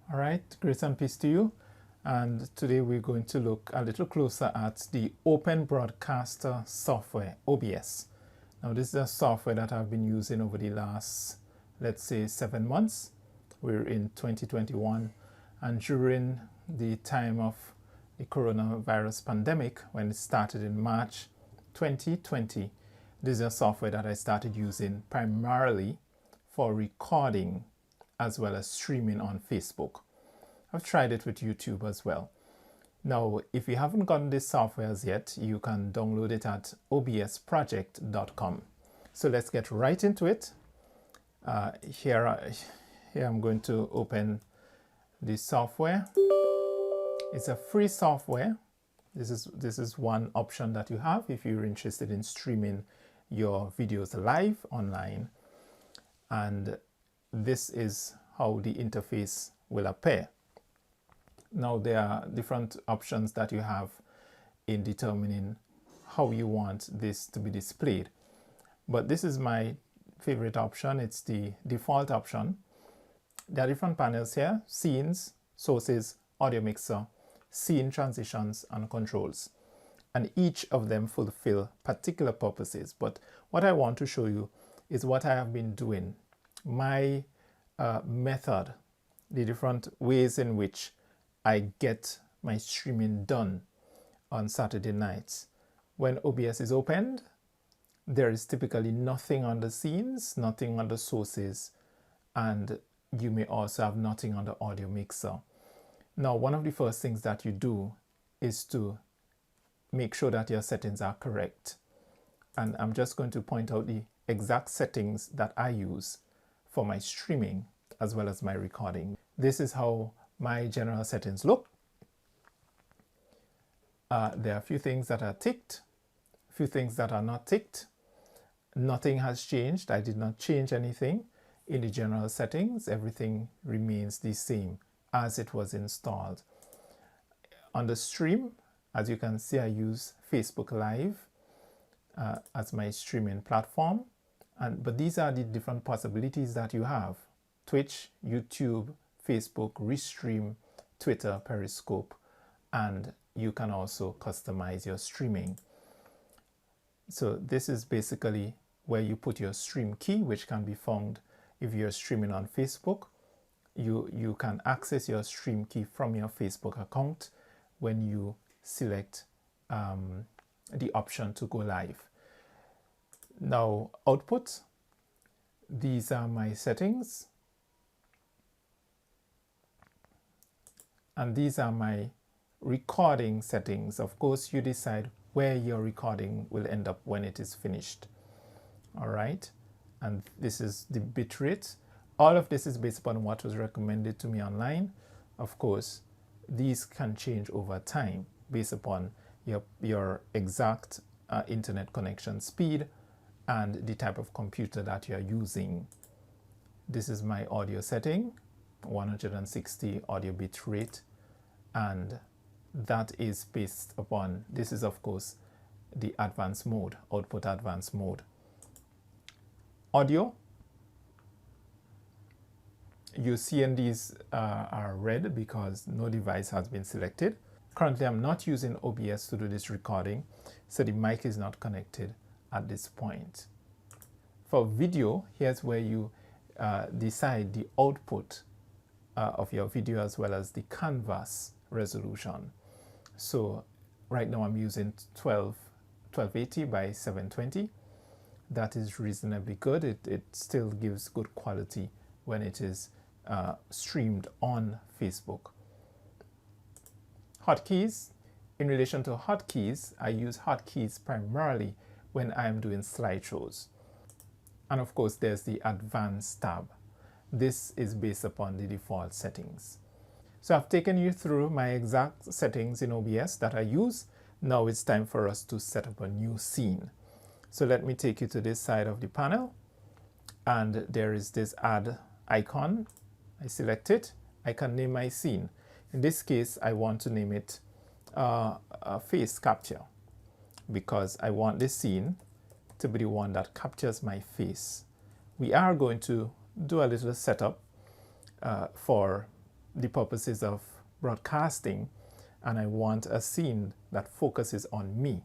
All right, grace and peace to you. And today we're going to look a little closer at the Open Broadcaster software, OBS. Now, this is a software that I've been using over the last, let's say, 7 months. We're in 2021, and during the time of the coronavirus pandemic, when it started in March 2020, this is a software that I started using primarily for recording as well as streaming on Facebook. I've tried it with YouTube as well. Now, if you haven't gotten this software as yet, you can download it at obsproject.com. So let's get right into it. Here I'm going to open this software. It's a free software. This is one option that you have if you're interested in streaming your videos live online. And this is how the interface will appear. Now, there are different options that you have in determining how you want this to be displayed. But this is my favorite option. It's the default option. There are different panels here: scenes, sources, audio mixer, scene transitions, and controls. And each of them fulfill particular purposes. But what I want to show you is what I have been doing. My method, the different ways in which I get my streaming done on Saturday nights. When OBS is opened, there is typically nothing on the scenes, nothing on the sources, and you may also have nothing on the audio mixer. Now, one of the first things that you do is to make sure that your settings are correct. And I'm just going to point out the exact settings that I use for my streaming as well as my recording. This is how my general settings look. There are a few things that are ticked, a few things that are not ticked. Nothing has changed. I did not change anything in the general settings. Everything remains the same as it was installed. On the stream, as you can see, I use Facebook Live as my streaming platform. But these are the different possibilities that you have: Twitch, YouTube, Facebook, Restream, Twitter, Periscope, and you can also customize your streaming. So this is basically where you put your stream key, which can be found if you're streaming on Facebook. You can access your stream key from your Facebook account when you select the option to go live. Now, output, these are my settings. And these are my recording settings. Of course, you decide where your recording will end up when it is finished. All right. And this is the bit rate. All of this is based upon what was recommended to me online. Of course, these can change over time based upon your exact internet connection speed and the type of computer that you're using. This is my audio setting, 160 audio bit rate, and that is based upon, this is of course the advanced mode, output advanced mode. Audio, you see, and these are red because no device has been selected. Currently, I'm not using OBS to do this recording, so the mic is not connected at this point. For video, here's where you decide the output of your video as well as the canvas resolution. So right now I'm using 1280 by 720. That is reasonably good. It still gives good quality when it is streamed on Facebook. Hotkeys. In relation to hotkeys, I use hotkeys primarily when I'm doing slideshows. And of course, there's the advanced tab. This is based upon the default settings. So I've taken you through my exact settings in OBS that I use. Now it's time for us to set up a new scene. So let me take you to this side of the panel. And there is this add icon. I select it. I can name my scene. In this case, I want to name it a face capture, because I want this scene to be the one that captures my face. We are going to do a little setup for the purposes of broadcasting, and I want a scene that focuses on me.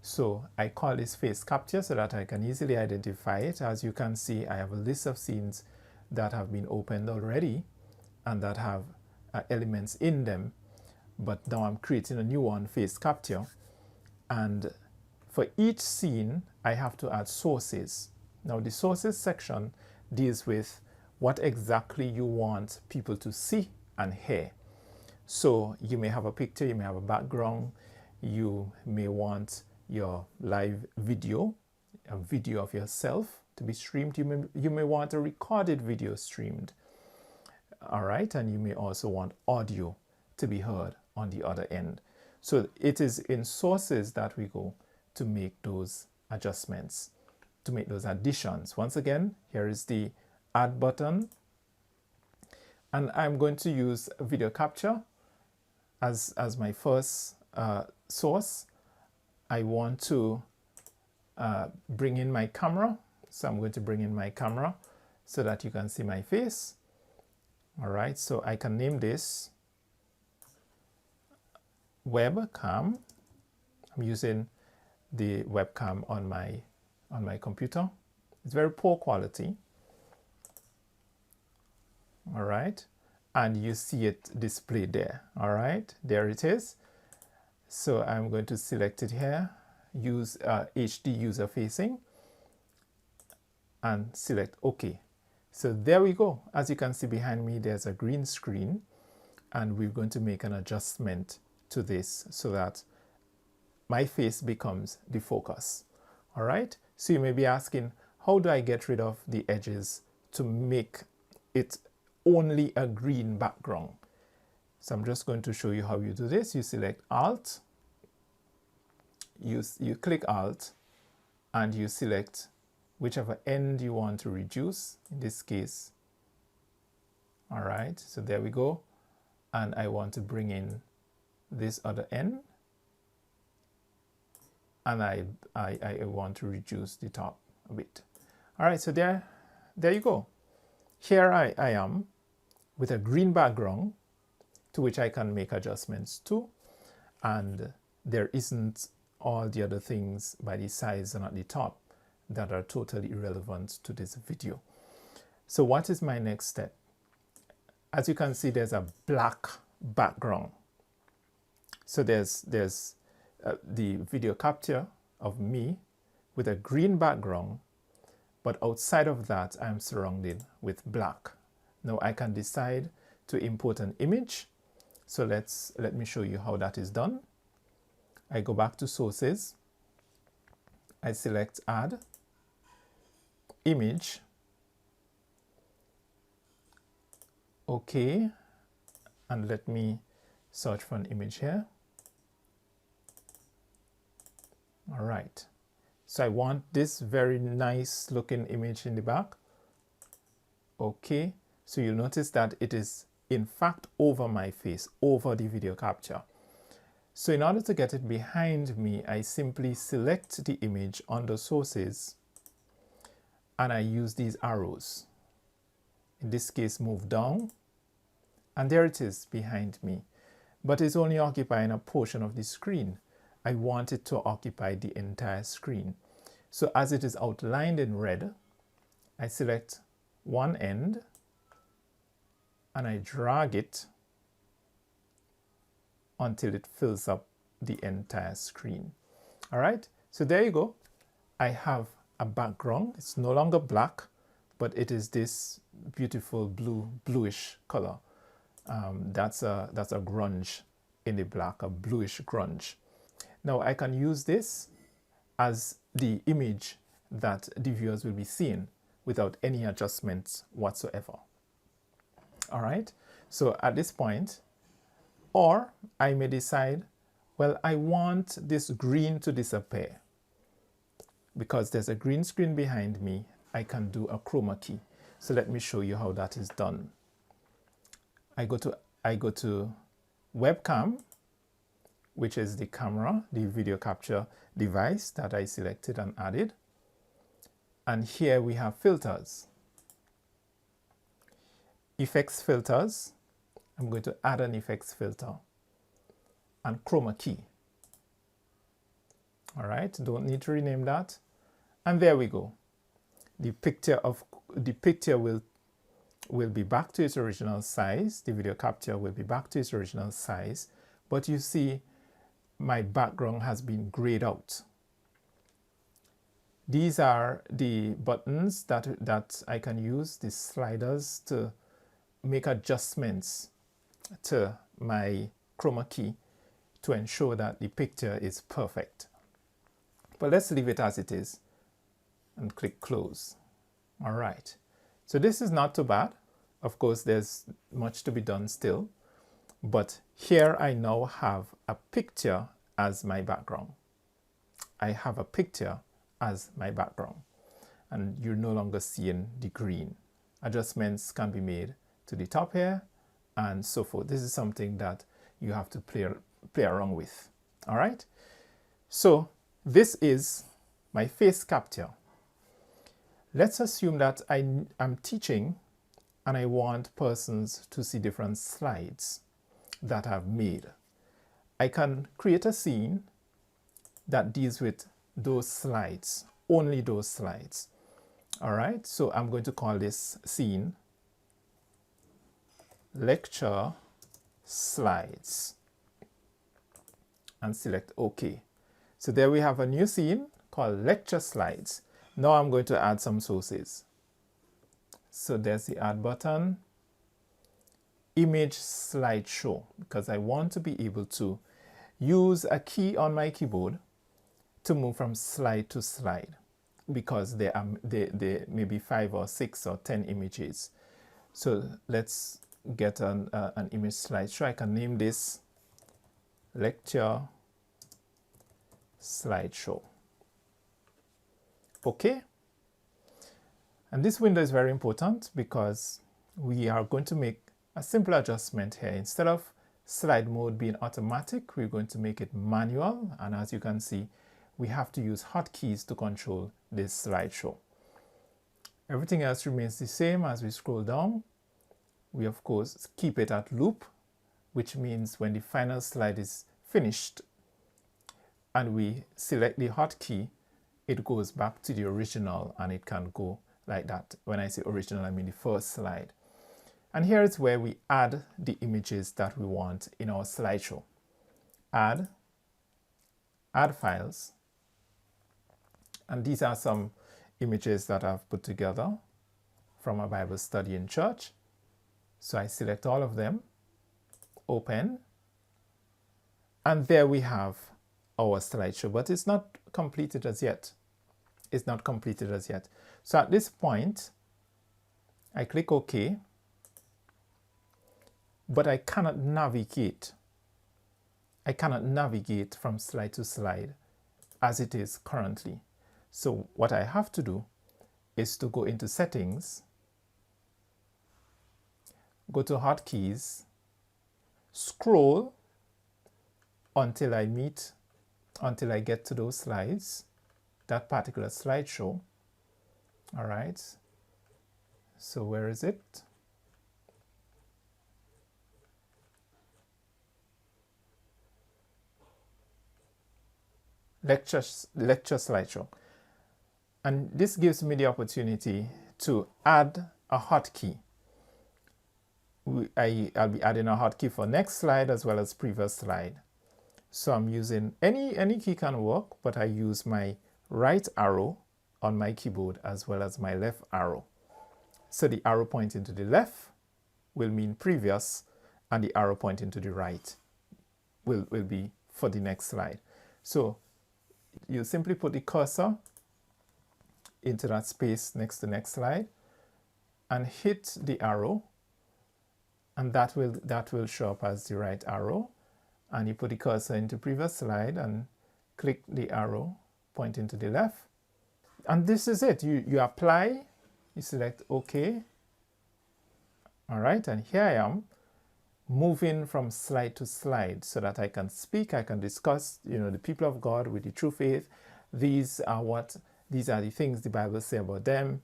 So I call this face capture so that I can easily identify it. As you can see, I have a list of scenes that have been opened already and that have elements in them. But now I'm creating a new one, face capture. And for each scene, I have to add sources. Now the sources section deals with what exactly you want people to see and hear. So you may have a picture, you may have a background, you may want your live video, a video of yourself to be streamed. You may want a recorded video streamed. All right, and you may also want audio to be heard on the other end. So it is in sources that we go to make those adjustments, to make those additions. Once again, here is the add button, and I'm going to use video capture as my first source. I want to bring in my camera, so I'm going to bring in my camera so that you can see my face. All right, so I can name this webcam. I'm using the webcam on my computer. It's very poor quality. All right, and you see it displayed there. All right, there it is. So I'm going to select it here, use HD user facing, and select OK. So there we go. As you can see behind me, there's a green screen, and we're going to make an adjustment to this so that my face becomes the focus. All right, so you may be asking, how do I get rid of the edges to make it only a green background? So I'm just going to show you how you do this. You select Alt, you click Alt, and you select whichever end you want to reduce, in this case. All right, so there we go. And I want to bring in this other end, and I want to reduce the top a bit. All right, so there you go. Here I am with a green background to which I can make adjustments to, and there isn't all the other things by the sides and at the top that are totally irrelevant to this video. So what is my next step? As you can see, there's a black background. So there's the video capture of me with a green background, but outside of that, I'm surrounded with black. Now I can decide to import an image. So let me show you how that is done. I go back to sources. I select add image. Okay, and let me search for an image here. All right, so I want this very nice looking image in the back. Okay, so you'll notice that it is in fact over my face, over the video capture. So in order to get it behind me, I simply select the image under sources, and I use these arrows. In this case, move down, and there it is behind me. But it's only occupying a portion of the screen. I want it to occupy the entire screen. So as it is outlined in red, I select one end and I drag it until it fills up the entire screen. All right, so there you go. I have a background. It's no longer black, but it is this beautiful bluish color. That's a grunge in the black, a bluish grunge. Now I can use this as the image that the viewers will be seeing without any adjustments whatsoever. All right, so at this point, or I may decide, well, I want this green to disappear. Because there's a green screen behind me, I can do a chroma key. So let me show you how that is done. I go to webcam, which is the camera, the video capture device that I selected and added. And here we have filters. Effects filters. I'm going to add an effects filter and chroma key. All right, don't need to rename that. And there we go. The picture will be back to its original size. The video capture will be back to its original size. But you see, my background has been grayed out. These are the buttons that I can use, the sliders, to make adjustments to my chroma key to ensure that the picture is perfect. But let's leave it as it is and click close. All right. So this is not too bad. Of course, there's much to be done still. But here I now have a picture as my background. I have a picture as my background. And you're no longer seeing the green. Adjustments can be made to the top here and so forth. This is something that you have to play around with. All right. So this is my face capture. Let's assume that I'm teaching and I want persons to see different slides that I've made. I can create a scene that deals with those slides, only those slides. All right, so I'm going to call this scene Lecture Slides and select OK. So there we have a new scene called Lecture Slides. Now I'm going to add some sources. So there's the add button, image slideshow, because I want to be able to use a key on my keyboard to move from slide to slide, because there may be 5 or 6 or 10 images. So let's get an image slideshow. I can name this Lecture Slideshow. Okay. And this window is very important because we are going to make a simple adjustment here. Instead of slide mode being automatic, we're going to make it manual. And as you can see, we have to use hotkeys to control this slideshow. Everything else remains the same. As we scroll down, we of course keep it at loop, which means when the final slide is finished and we select the hotkey, it goes back to the original and it can go like that. When I say original, I mean the first slide. And here is where we add the images that we want in our slideshow. Add files. And these are some images that I've put together from a Bible study in church. So I select all of them, open, and there we have our slideshow, but it's not completed as yet. It's not completed as yet. So at this point, I click OK, but I cannot navigate. I cannot navigate from slide to slide as it is currently. So what I have to do is to go into Settings, go to Hotkeys, scroll until I get to those slides, that particular slideshow. All right. So where is it? Lecture slideshow. And this gives me the opportunity to add a hotkey. I'll be adding a hotkey for next slide as well as previous slide. So I'm using any key can work, but I use my right arrow on my keyboard as well as my left arrow. So the arrow pointing to the left will mean previous, and the arrow pointing to the right will be for the next slide. So you simply put the cursor into that space next to next slide and hit the arrow, and that will show up as the right arrow. And you put the cursor into previous slide and click the arrow pointing to the left. And this is it. You apply, you select OK. All right, and here I am moving from slide to slide so that I can speak, I can discuss, the people of God with the true faith. These are the things the Bible says about them.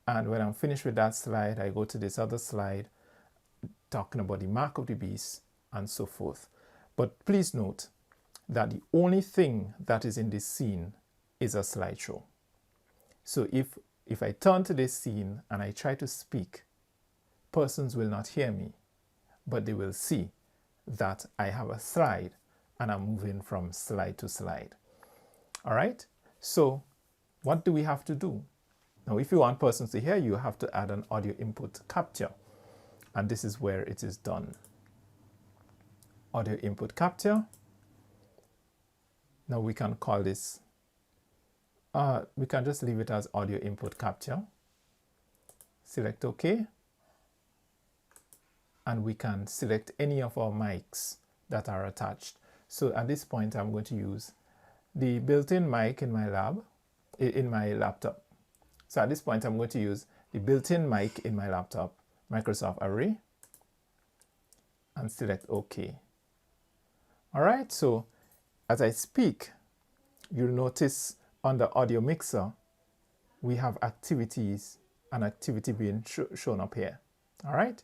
And when I'm finished with that slide, I go to this other slide, talking about the mark of the beast, and so forth. But please note that the only thing that is in this scene is a slideshow. So if I turn to this scene and I try to speak, persons will not hear me, but they will see that I have a slide and I'm moving from slide to slide. All right, so what do we have to do? Now, if you want persons to hear, you have to add an audio input capture, and this is where it is done. Audio input capture. Now we can call this, we can just leave it as audio input capture. Select OK. And we can select any of our mics that are attached. So at this point, I'm going to use the built-in mic in my laptop. So at this point, I'm going to use the built-in mic in my laptop, Microsoft Array, and select OK. All right, so as I speak, you'll notice on the audio mixer, we have activities and activity being shown up here. All right.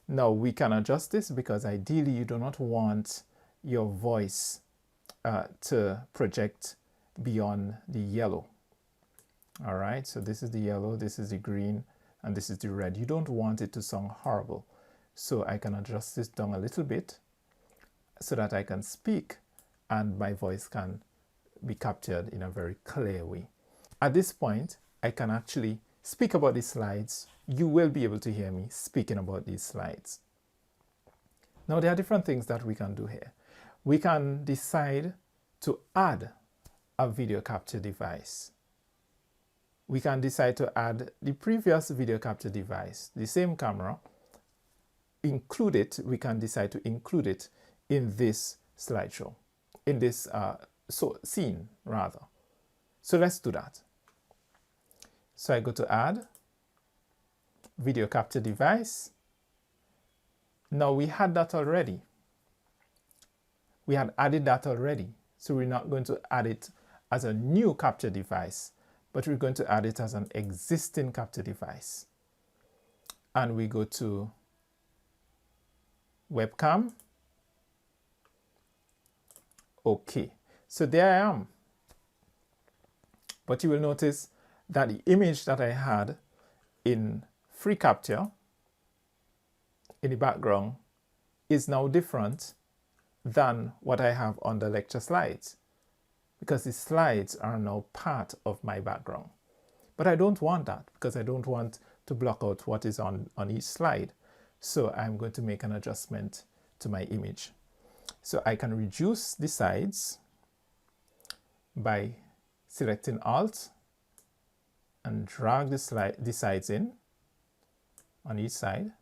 Now we can adjust this because ideally you do not want your voice to project beyond the yellow. All right, so this is the yellow, this is the green, and this is the red. You don't want it to sound horrible. So I can adjust this down a little bit so that I can speak and my voice can be captured in a very clear way. At this point, I can actually speak about these slides. You will be able to hear me speaking about these slides. Now, there are different things that we can do here. We can decide to add a video capture device. We can decide to add the previous video capture device, the same camera, include it. We can decide to include it in this slideshow, in this scene rather. So let's do that. So I go to add video capture device. Now we had that already. We had added that already. So we're not going to add it as a new capture device, but we're going to add it as an existing capture device. And we go to webcam. Okay, so there I am. But you will notice that the image that I had in free capture in the background is now different than what I have on the lecture slides, because the slides are now part of my background. But I don't want that because I don't want to block out what is on each slide. So I'm going to make an adjustment to my image. So I can reduce the sides by selecting Alt and drag the sides in on each side.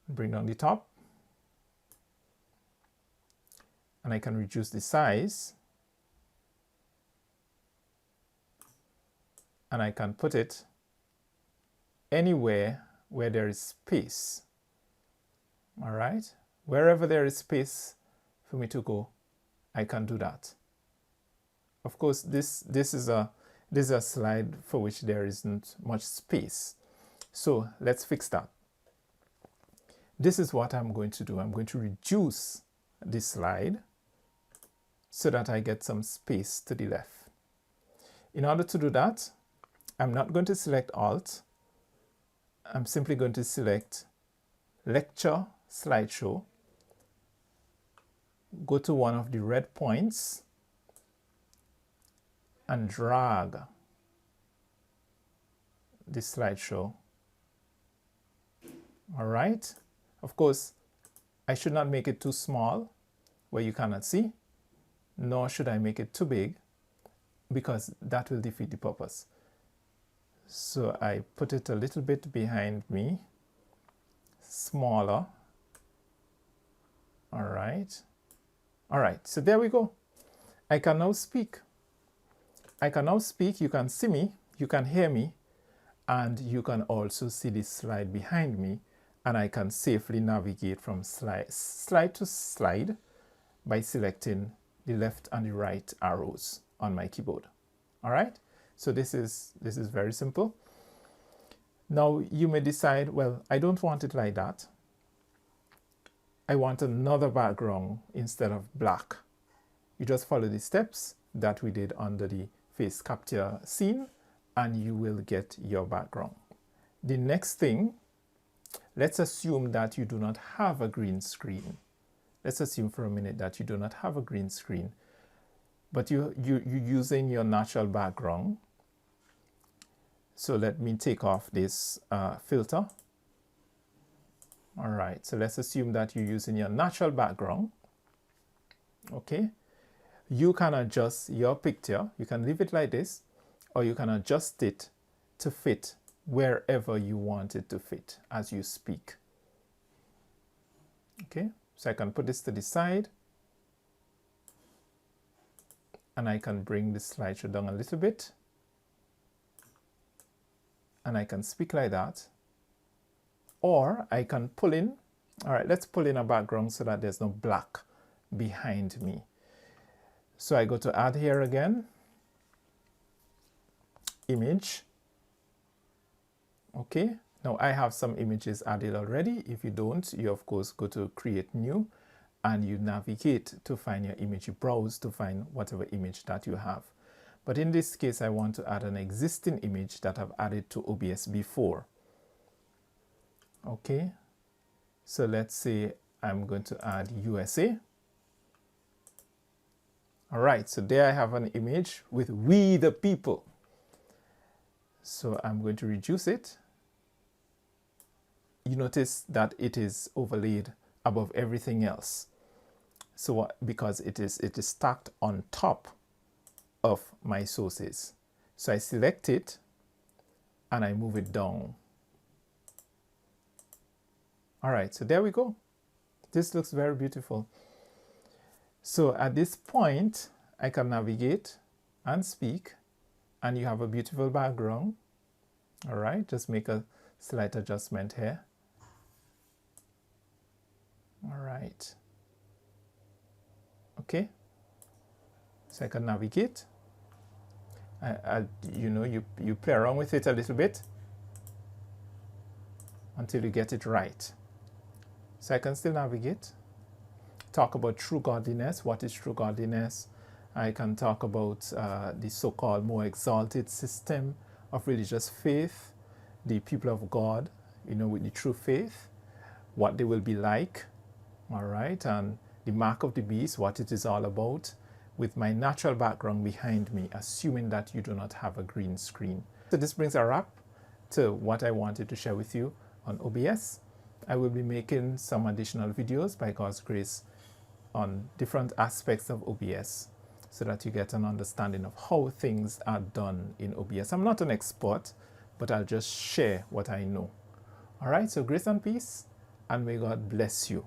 Bring down the top. And I can reduce the size. And I can put it anywhere where there is space. All right, wherever there is space for me to go, I can do that. Of course, this is a slide for which there isn't much space. So let's fix that. This is what I'm going to do. I'm going to reduce this slide so that I get some space to the left. In order to do that, I'm not going to select Alt. I'm simply going to select Lecture Slideshow. Go to one of the red points and drag the slideshow. All right. Of course, I should not make it too small where you cannot see, nor should I make it too big because that will defeat the purpose. So I put it a little bit behind me, smaller. All right. All right, so there we go. I can now speak. I can now speak. You can see me, you can hear me, and you can also see this slide behind me, and I can safely navigate from slide to slide by selecting the left and the right arrows on my keyboard. All right, so this is very simple. Now you may decide, well, I don't want it like that. I want another background instead of black. You just follow the steps that we did under the face capture scene and you will get your background. The next thing, let's assume that you do not have a green screen. Let's assume for a minute that you do not have a green screen, but you're using your natural background. So let me take off this filter. All right, so let's assume that you're using your natural background. Okay, you can adjust your picture. You can leave it like this, or you can adjust it to fit wherever you want it to fit as you speak. Okay, so I can put this to the side and I can bring the slideshow down a little bit and I can speak like that, or I can pull in. All right, let's pull in a background so that there's no black behind me. So I go to add here again, image. Okay, now I have some images added already. If you don't, you of course go to create new and you navigate to find your image. You browse to find whatever image that you have. But in this case, I want to add an existing image that I've added to OBS before. Okay, so let's say I'm going to add USA. All right, so there I have an image with "We the People." So I'm going to reduce it. You notice that it is overlaid above everything else. So because it is stacked on top of my sources. So I select it and I move it down. All right, so there we go. This looks very beautiful. So at this point, I can navigate and speak, and you have a beautiful background. All right, just make a slight adjustment here. All right. Okay. So I can navigate. You play around with it a little bit until you get it right. So I can still navigate. Talk about true godliness. What is true godliness? I can talk about the so-called more exalted system of religious faith, the people of God, with the true faith, what they will be like, all right, and the mark of the beast, what it is all about, with my natural background behind me, assuming that you do not have a green screen. So this brings a wrap to what I wanted to share with you on OBS. I will be making some additional videos by God's grace on different aspects of OBS so that you get an understanding of how things are done in OBS. I'm not an expert, but I'll just share what I know. All right, so grace and peace, and may God bless you.